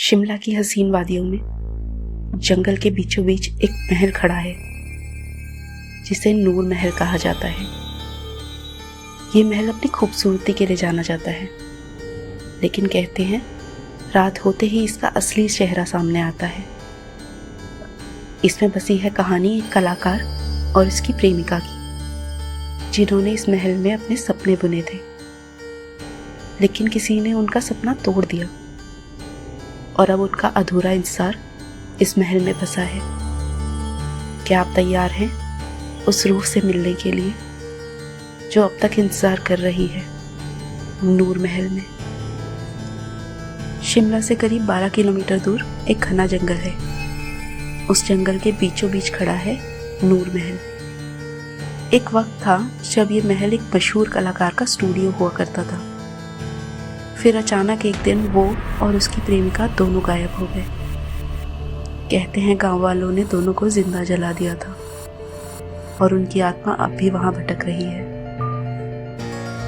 शिमला की हसीन वादियों में जंगल के बीचों बीच एक महल खड़ा है जिसे नूर महल कहा जाता है। ये महल अपनी खूबसूरती के लिए जाना जाता है, लेकिन कहते हैं रात होते ही इसका असली चेहरा सामने आता है। इसमें बसी है कहानी एक कलाकार और इसकी प्रेमिका की, जिन्होंने इस महल में अपने सपने बुने थे, लेकिन किसी ने उनका सपना तोड़ दिया और अब उनका अधूरा इंतजार इस महल में फंसा है। क्या आप तैयार हैं उस रूह से मिलने के लिए जो अब तक इंतजार कर रही है नूर महल में? शिमला से करीब 12 किलोमीटर दूर एक घना जंगल है। उस जंगल के बीचों बीच खड़ा है नूर महल। एक वक्त था जब ये महल एक मशहूर कलाकार का स्टूडियो हुआ करता था। फिर अचानक एक दिन वो और उसकी प्रेमिका दोनों गायब हो गए। कहते हैं गांव वालों ने दोनों को जिंदा जला दिया था और उनकी आत्मा अब भी वहां भटक रही है।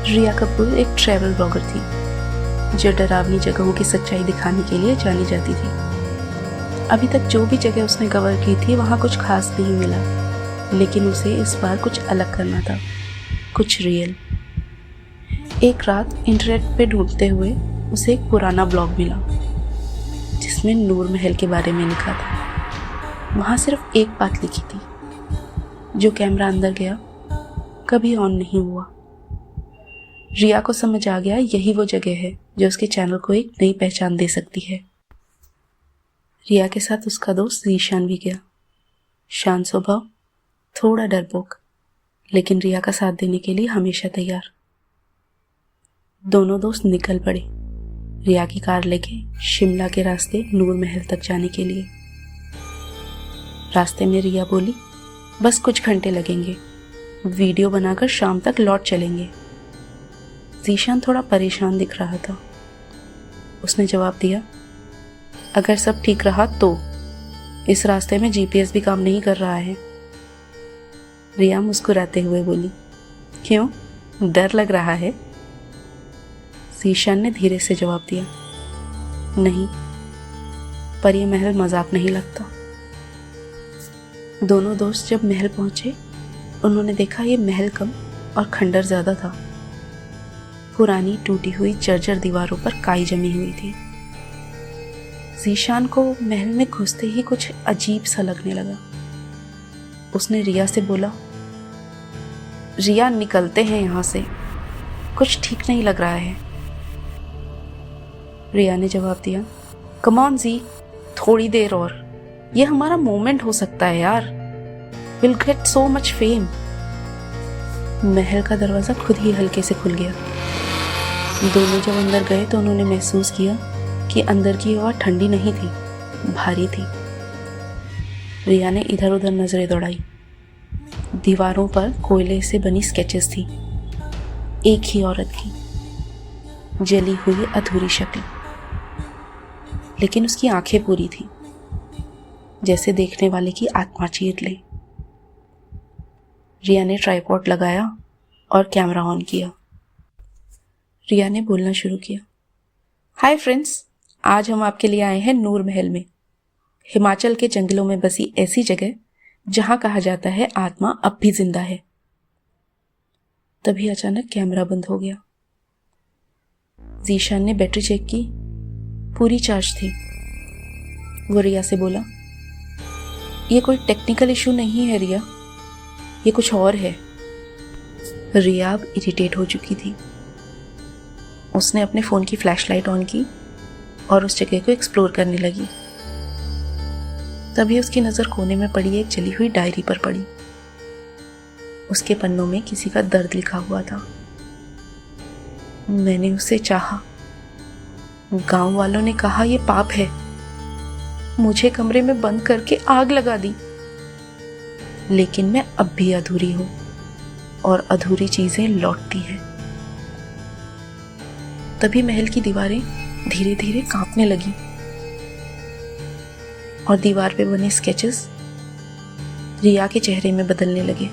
रिया कपूर एक ट्रैवल ब्लॉगर थी जो डरावनी जगहों की सच्चाई दिखाने के लिए जानी जाती थी। अभी तक जो भी जगह उसने कवर की थी वहां कुछ खास नहीं मिला, लेकिन उसे इस बार कुछ अलग करना था, कुछ रियल। एक रात इंटरनेट पे ढूंढते हुए उसे एक पुराना ब्लॉग मिला जिसमें नूर महल के बारे में लिखा था। वहाँ सिर्फ एक बात लिखी थी, जो कैमरा अंदर गया कभी ऑन नहीं हुआ। रिया को समझ आ गया यही वो जगह है जो उसके चैनल को एक नई पहचान दे सकती है। रिया के साथ उसका दोस्त ज़ीशान भी गया। शांत स्वभाव, थोड़ा डरपोक, लेकिन रिया का साथ देने के लिए हमेशा तैयार। दोनों दोस्त निकल पड़े रिया की कार लेके शिमला के रास्ते नूर महल तक जाने के लिए। रास्ते में रिया बोली, बस कुछ घंटे लगेंगे, वीडियो बनाकर शाम तक लौट चलेंगे। ज़ीशान थोड़ा परेशान दिख रहा था। उसने जवाब दिया, अगर सब ठीक रहा तो। इस रास्ते में जीपीएस भी काम नहीं कर रहा है। रिया मुस्कुराते हुए बोली, क्यों, डर लग रहा है? ज़ीशान ने धीरे से जवाब दिया, नहीं, पर यह महल मजाक नहीं लगता। दोनों दोस्त जब महल पहुंचे उन्होंने देखा ये महल कम और खंडर ज्यादा था। पुरानी टूटी हुई जर्जर दीवारों पर काई जमी हुई थी। ज़ीशान को महल में घुसते ही कुछ अजीब सा लगने लगा। उसने रिया से बोला, रिया निकलते हैं यहाँ से, कुछ ठीक नहीं लग रहा है। रिया ने जवाब दिया, कम ऑन जी, थोड़ी देर और, ये हमारा मोमेंट हो सकता है यार, will get so much fame. महल का दरवाजा खुद ही हल्के से खुल गया। दोनों जब अंदर गए तो उन्होंने महसूस किया कि अंदर की हवा ठंडी नहीं थी, भारी थी। रिया ने इधर उधर नजरें दौड़ाई। दीवारों पर कोयले से बनी स्केचेस थी, एक ही औरत की जली हुई अधूरी शक्ल, लेकिन उसकी आंखें पूरी थी, जैसे देखने वाले की आत्मा चीर ले। रिया ने ट्राइपॉड लगाया और कैमरा ऑन किया। रिया ने बोलना शुरू किया, हाय फ्रेंड्स, आज हम आपके लिए आए हैं नूर महल में, हिमाचल के जंगलों में बसी ऐसी जगह जहां कहा जाता है आत्मा अब भी जिंदा है। तभी अचानक कैमरा बंद हो गया। ज़ीशान ने बैटरी चेक की, पूरी चार्ज थी। वो रिया से बोला, ये कोई टेक्निकल इशू नहीं है रिया, ये कुछ और है। रिया अब इरिटेट हो चुकी थी। उसने अपने फ़ोन की फ्लैशलाइट ऑन की और उस जगह को एक्सप्लोर करने लगी। तभी उसकी नज़र कोने में पड़ी एक जली हुई डायरी पर पड़ी। उसके पन्नों में किसी का दर्द लिखा हुआ था। मैंने उसे चाहा, गांव वालों ने कहा यह पाप है, मुझे कमरे में बंद करके आग लगा दी, लेकिन मैं अब भी अधूरी हूं और अधूरी चीजें लौटती हैं। तभी महल की दीवारें धीरे धीरे कांपने लगी और दीवार पे बने स्केचेस रिया के चेहरे में बदलने लगे।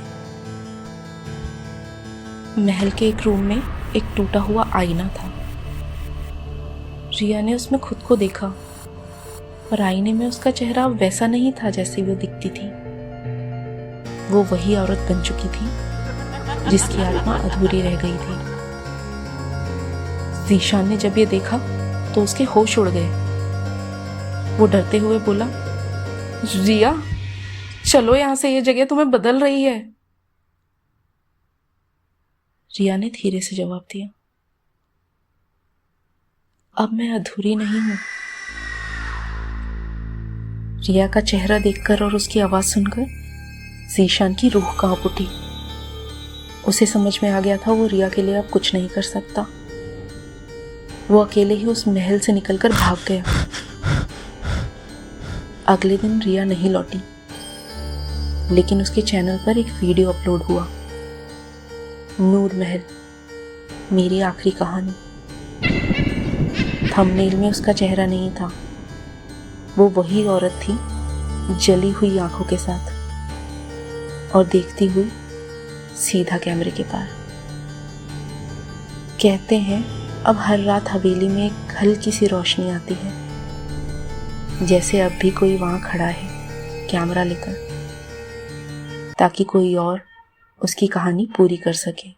महल के एक रूम में एक टूटा हुआ आईना था। रिया ने उसमें खुद को देखा और आईने में उसका चेहरा अब वैसा नहीं था जैसे वो दिखती थी। वो वही औरत बन चुकी थी जिसकी आत्मा अधूरी रह गई थी। ज़ीशान ने जब ये देखा तो उसके होश उड़ गए। वो डरते हुए बोला, रिया, चलो यहां से, ये जगह तुम्हें बदल रही है। रिया ने धीरे से जवाब दिया, अब मैं अधूरी नहीं हूं। रिया का चेहरा देखकर और उसकी आवाज सुनकर ज़ीशान की रूह कांप उठी। उसे समझ में आ गया था वो रिया के लिए अब कुछ नहीं कर सकता। वो अकेले ही उस महल से निकलकर भाग गया। अगले दिन रिया नहीं लौटी, लेकिन उसके चैनल पर एक वीडियो अपलोड हुआ, नूर महल, मेरी आखिरी कहानी। थंबनेल में उसका चेहरा नहीं था, वो वही औरत थी जली हुई आंखों के साथ और देखती हुई सीधा कैमरे के पार। कहते हैं अब हर रात हवेली में एक हल्की सी रोशनी आती है, जैसे अब भी कोई वहां खड़ा है कैमरा लेकर, ताकि कोई और उसकी कहानी पूरी कर सके।